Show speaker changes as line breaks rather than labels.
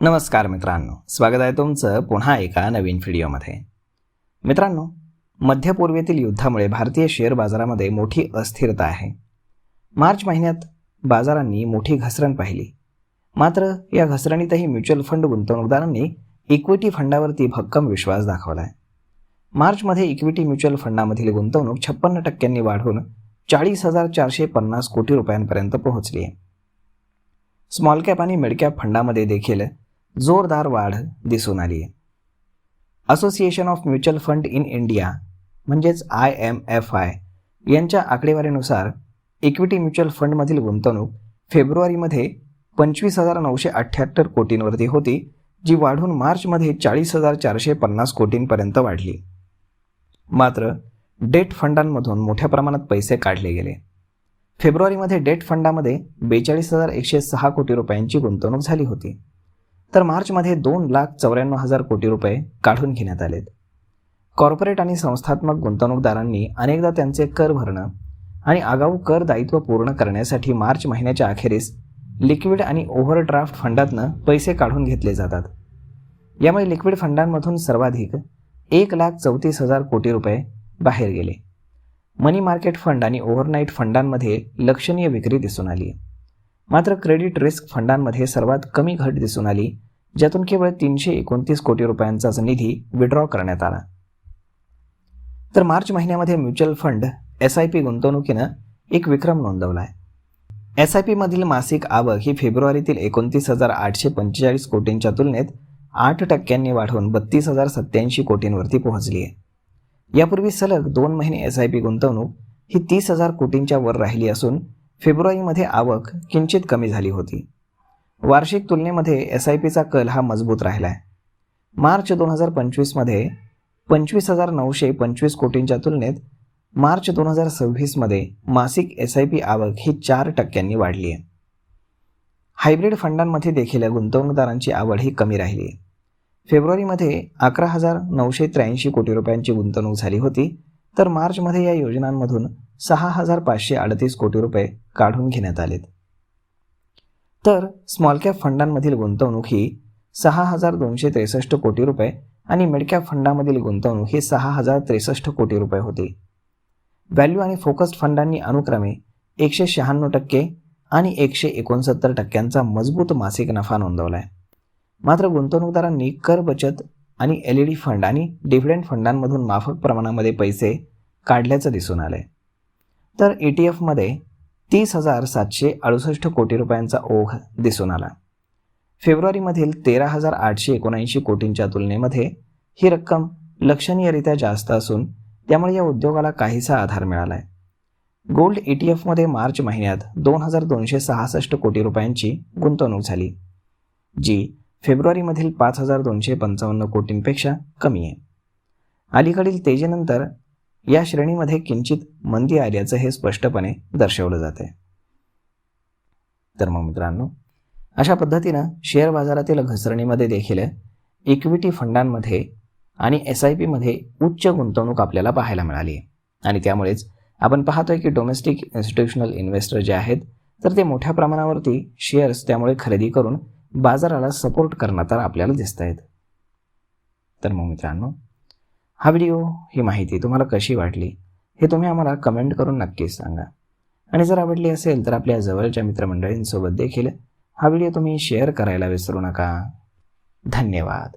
नमस्कार मित्रांनो, स्वागत आहे तुमचं पुन्हा एका नवीन व्हिडिओमध्ये. मित्रांनो, मध्य पूर्वेतील युद्धामुळे भारतीय शेअर बाजारामध्ये मोठी अस्थिरता आहे. मार्च महिन्यात बाजारांनी मोठी घसरण पाहिली. मात्र या घसरणीतही म्युच्युअल फंड गुंतवणूकदारांनी इक्विटी फंडावरती भक्कम विश्वास दाखवला आहे. मार्चमध्ये इक्विटी म्युच्युअल फंडामधील गुंतवणूक 56% वाढून 40,450 कोटी रुपयांपर्यंत पोहोचली आहे. स्मॉल कॅप आणि मिड कॅप फंडामध्ये देखील जोरदार वाढ दिसून आली आहे. Association of mutual fund in India म्हणजेच IMFI यांच्या आकडेवारीनुसार इक्विटी म्युच्युअल फंडमधील गुंतवणूक फेब्रुवारीमध्ये 25,978 कोटींवरती होती, जी वाढून मार्चमध्ये 40,450 कोटींपर्यंत वाढली. मात्र डेट फंडांमधून मोठ्या प्रमाणात पैसे काढले गेले. फेब्रुवारीमध्ये डेट फंडामध्ये 42,106 कोटी रुपयांची गुंतवणूक झाली होती, तर मार्चमध्ये 2,94,000 कोटी रुपये काढून घेण्यात आलेत. कॉर्पोरेट आणि संस्थात्मक गुंतवणूकदारांनी अनेकदा त्यांचे कर भरणं आणि आगाऊ कर दायित्व पूर्ण करण्यासाठी मार्च महिन्याच्या अखेरीस लिक्विड आणि ओव्हरड्राफ्ट फंडातनं पैसे काढून घेतले जातात. यामुळे लिक्विड फंडांमधून सर्वाधिक 1,34,000 कोटी रुपये बाहेर गेले. मनी मार्केट फंड आणि ओव्हरनाईट फंडांमध्ये लक्षणीय विक्री दिसून आली. मात्र क्रेडिट रिस्क फंडांमध्ये सर्वात कमी घट दिसून आली, ज्यातून केवळ 329 कोटी रुपयांचाच निधी विड्रॉ करण्यात आला. तर मार्च महिन्यामध्ये म्युच्युअल फंड SIP गुंतवणुकीनं एक विक्रम नोंदवला आहे. SIP मधील मासिक आवक ही फेब्रुवारीतील 29,845 कोटींच्या तुलनेत 8% वाढून 32,087 कोटींवरती पोहोचली आहे. यापूर्वी सलग 2 महिने SIP गुंतवणूक ही 30,000 कोटींच्या वर राहिली असून फेब्रुवारीमध्ये आवक किंचित कमी झाली होती. वार्षिक तुलनेमध्ये SIPचा कल हा मजबूत राहिला आहे. मार्च 2025मध्ये 25,925 कोटींच्या तुलनेत मार्च 2026मध्ये मासिक SIP आवक ही 4% वाढली आहे. हायब्रिड फंडांमध्ये देखील गुंतवणूकदारांची आवड ही कमी राहिली आहे. फेब्रुवारीमध्ये 11,983 कोटी रुपयांची गुंतवणूक झाली होती, तर मार्चमध्ये या योजनांमधून 6,538 कोटी रुपये काढून घेण्यात आलेत. तर स्मॉल कॅप फंडांमधील गुंतवणूक ही 6,263 कोटी रुपये आणि मिड कॅप फंडामधील गुंतवणूक ही 6,063 कोटी रुपये होती. व्हॅल्यू आणि फोकस्ड फंडांनी अनुक्रमे 196% आणि 169% मजबूत मासिक नफा नोंदवला आहे. मात्र गुंतवणूकदारांनी कर बचत आणि LED फंड आणि डिव्हिडंड फंडांमधून माफक प्रमाणामध्ये पैसे काढल्याचं दिसून आलंय. तर ETFमध्ये 30,768 कोटी रुपयांचा ओघ दिसून आला. फेब्रुवारीमधील 13,879 कोटींच्या तुलनेमध्ये ही रक्कम लक्षणीयरित्या जास्त असून त्यामुळे या उद्योगाला काहीसा आधार मिळाला आहे. गोल्ड ETFमध्ये मार्च महिन्यात 2,266 कोटी रुपयांची गुंतवणूक झाली, जी फेब्रुवारीमधील 5,255 कोटींपेक्षा कमी आहे. अलीकडील तेजीनंतर या श्रेणीमध्ये किंचित मंदी आल्याचं हे स्पष्टपणे दर्शवलं जाते. तर मग मित्रांनो, अशा पद्धतीनं शेअर बाजारातील घसरणीमध्ये देखील इक्विटी फंडांमध्ये आणि SIPमध्ये उच्च गुंतवणूक आपल्याला पाहायला मिळाली आहे. आणि त्यामुळेच आपण पाहतोय की डोमेस्टिक इन्स्टिट्यूशनल इन्व्हेस्टर जे आहेत तर ते मोठ्या प्रमाणावरती शेअर्स त्यामुळे खरेदी करून बाजाराला सपोर्ट करणार तर आपल्याला दिसत आहेत. तर मग मित्रांनो, हा व्हिडिओ, ही माहिती तुम्हाला कशी वाटली हे तुम्ही आम्हाला कमेंट करून नक्कीच सांगा. आणि जर आवडली असेल तर आपल्या जवळच्या मित्रमंडळींसोबत देखील हा व्हिडिओ तुम्ही शेअर करायला विसरू नका. धन्यवाद.